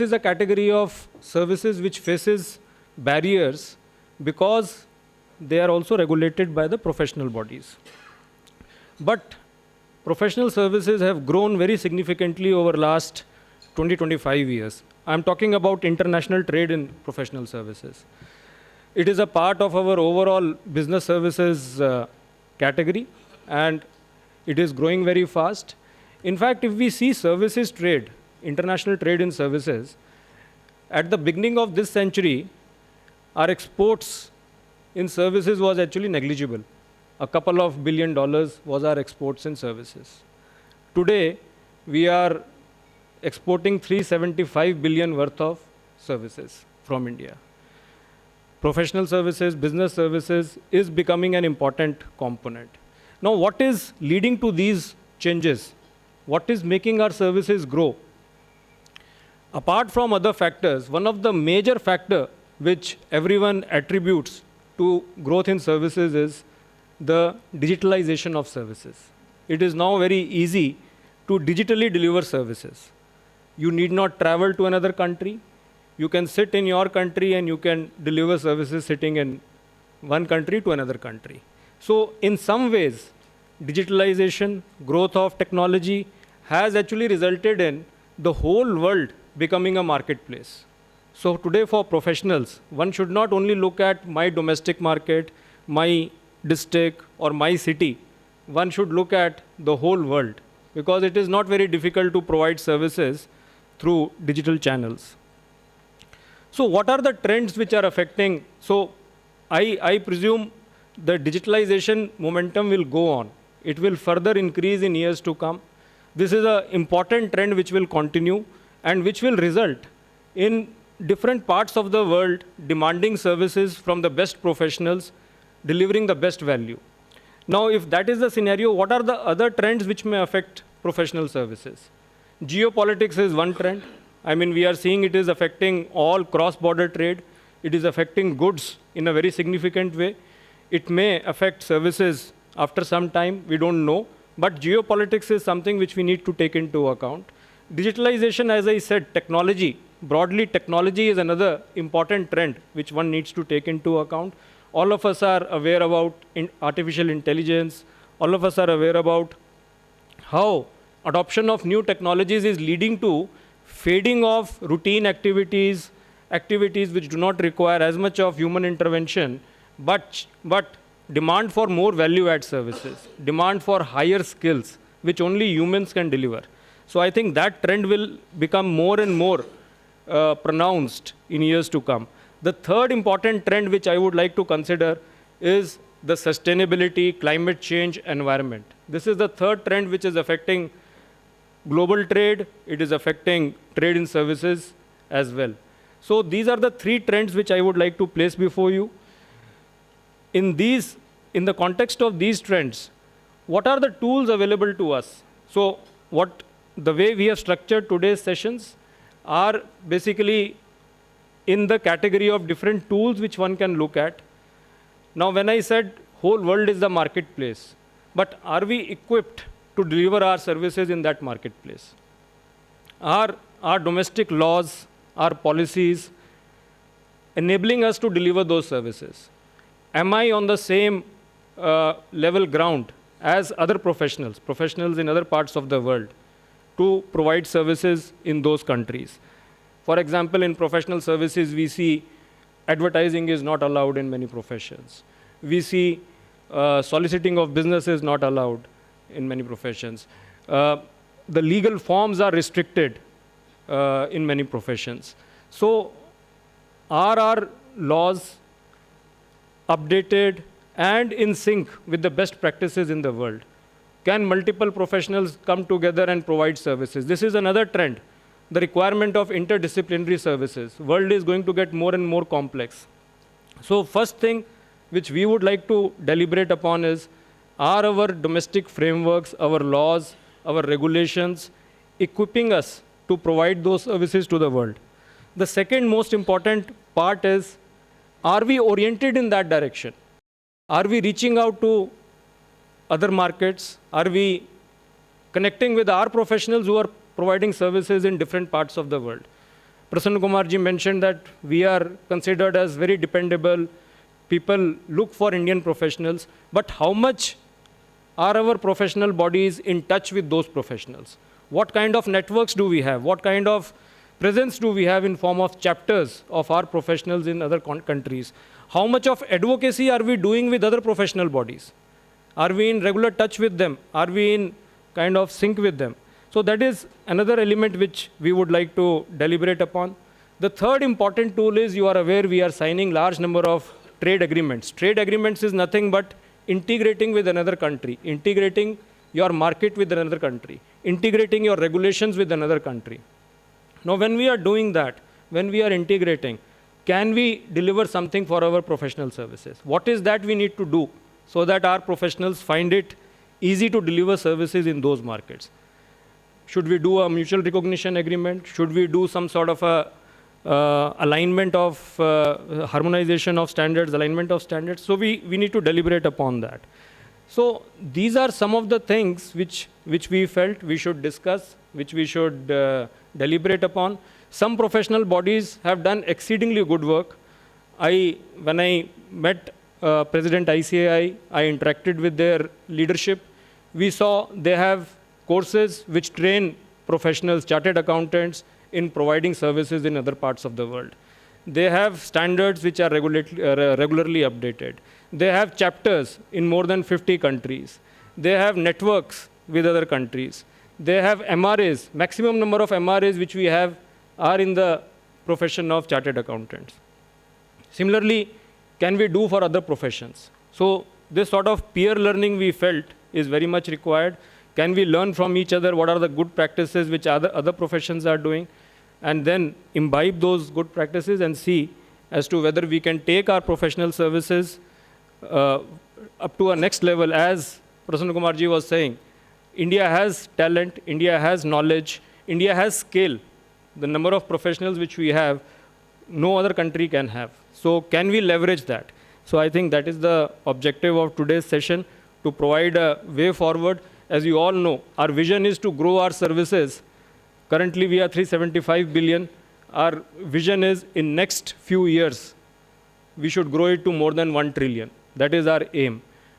It is a category of services which faces barriers because they are also regulated by the professional bodies. But professional services have grown very significantly over last 20-25 years. I'm talking about international trade in professional services. It is a part of our overall business services category, and it is growing very fast. In fact, if we see services trade, international trade in services, at the beginning of this century, our exports in services was actually negligible. A couple of $2 billion was our exports in services. Today, we are exporting 375 billion worth of services from India. Professional services, business services is becoming an important component. Now, what is leading to these changes? What is making our services grow? Apart from other factors, one of the major factors which everyone attributes to growth in services is the digitalization of services. It is now very easy to digitally deliver services. You need not travel to another country. You can sit in your country and you can deliver services sitting in one country to another country. So in some ways, digitalization, growth of technology has actually resulted in the whole world becoming a marketplace. So today for professionals, one should not only look at my domestic market, my district or my city. One should look at the whole world because it is not very difficult to provide services through digital channels. So what are the trends which are affecting? So I presume the digitalization momentum will go on. It will further increase in years to come. This is an important trend which will continue and which will result in different parts of the world demanding services from the best professionals, delivering the best value. Now, if that is the scenario, what are the other trends which may affect professional services? Geopolitics is one trend. I mean, we are seeing it is affecting all cross-border trade. It is affecting goods in a very significant way. It may affect services after some time, we don't know. But geopolitics is something which we need to take into account. Digitalization, as I said, technology, broadly technology is another important trend which one needs to take into account. All of us are aware about artificial intelligence. All of us are aware about how adoption of new technologies is leading to fading of routine activities, activities which do not require as much of human intervention, but demand for more value-add services, demand for higher skills, which only humans can deliver. So I think that trend will become more and more pronounced in years to come. The third important trend which I would like to consider is the sustainability, climate change, environment. This is the third trend which is affecting global trade. It is affecting trade in services as well. So these are the three trends which I would like to place before you. In the context of these trends, what are the tools available to us? So the way we have structured today's sessions are basically in the category of different tools which one can look at. Now, when I said whole world is the marketplace, but are we equipped to deliver our services in that marketplace? Are our domestic laws, our policies enabling us to deliver those services? Am I on the same level ground as other professionals in other parts of the world to provide services in those countries? For example, in professional services, we see advertising is not allowed in many professions. We see soliciting of business is not allowed in many professions. The legal forms are restricted in many professions. So are our laws updated and in sync with the best practices in the world? Can multiple professionals come together and provide services? This is another trend, the requirement of interdisciplinary services. World is going to get more and more complex. So first thing which we would like to deliberate upon is, are our domestic frameworks, our laws, our regulations equipping us to provide those services to the world? The second most important part is, are we oriented in that direction? Are we reaching out to other markets? Are we connecting with our professionals who are providing services in different parts of the world? Prasanna Kumar ji mentioned that we are considered as very dependable. People look for Indian professionals, but how much are our professional bodies in touch with those professionals? What kind of networks do we have? What kind of presence do we have in form of chapters of our professionals in other countries? How much of advocacy are we doing with other professional bodies? Are we in regular touch with them? Are we in kind of sync with them? So that is another element which we would like to deliberate upon. The third important tool is, you are aware, we are signing large number of trade agreements. Trade agreements is nothing but integrating with another country, integrating your market with another country, integrating your regulations with another country. Now, when we are doing that, when we are integrating, can we deliver something for our professional services? What is that we need to do so that our professionals find it easy to deliver services in those markets? Should we do a mutual recognition agreement? Should we do some sort of a alignment of harmonization of standards, alignment of standards? So we need to deliberate upon that. So these are some of the things which we felt we should discuss, which we should deliberate upon. Some professional bodies have done exceedingly good work. When I met President ICAI, I interacted with their leadership. We saw they have courses which train professionals, chartered accountants, in providing services in other parts of the world. They have standards which are regularly updated. They have chapters in more than 50 countries. They have networks with other countries. They have MRAs. Maximum number of MRAs which we have are in the profession of chartered accountants. Similarly, can we do for other professions? So this sort of peer learning we felt is very much required. Can we learn from each other? What are the good practices which other professions are doing? And then imbibe those good practices and see as to whether we can take our professional services up to a next level. As Prasanna Kumar ji was saying, India has talent, India has knowledge, India has scale. The number of professionals which we have, no other country can have. So can we leverage that? So I think that is the objective of today's session, to provide a way forward. As you all know, our vision is to grow our services. Currently, we are 375 billion. Our vision is, in next few years, we should grow it to more than 1 trillion. That is our aim.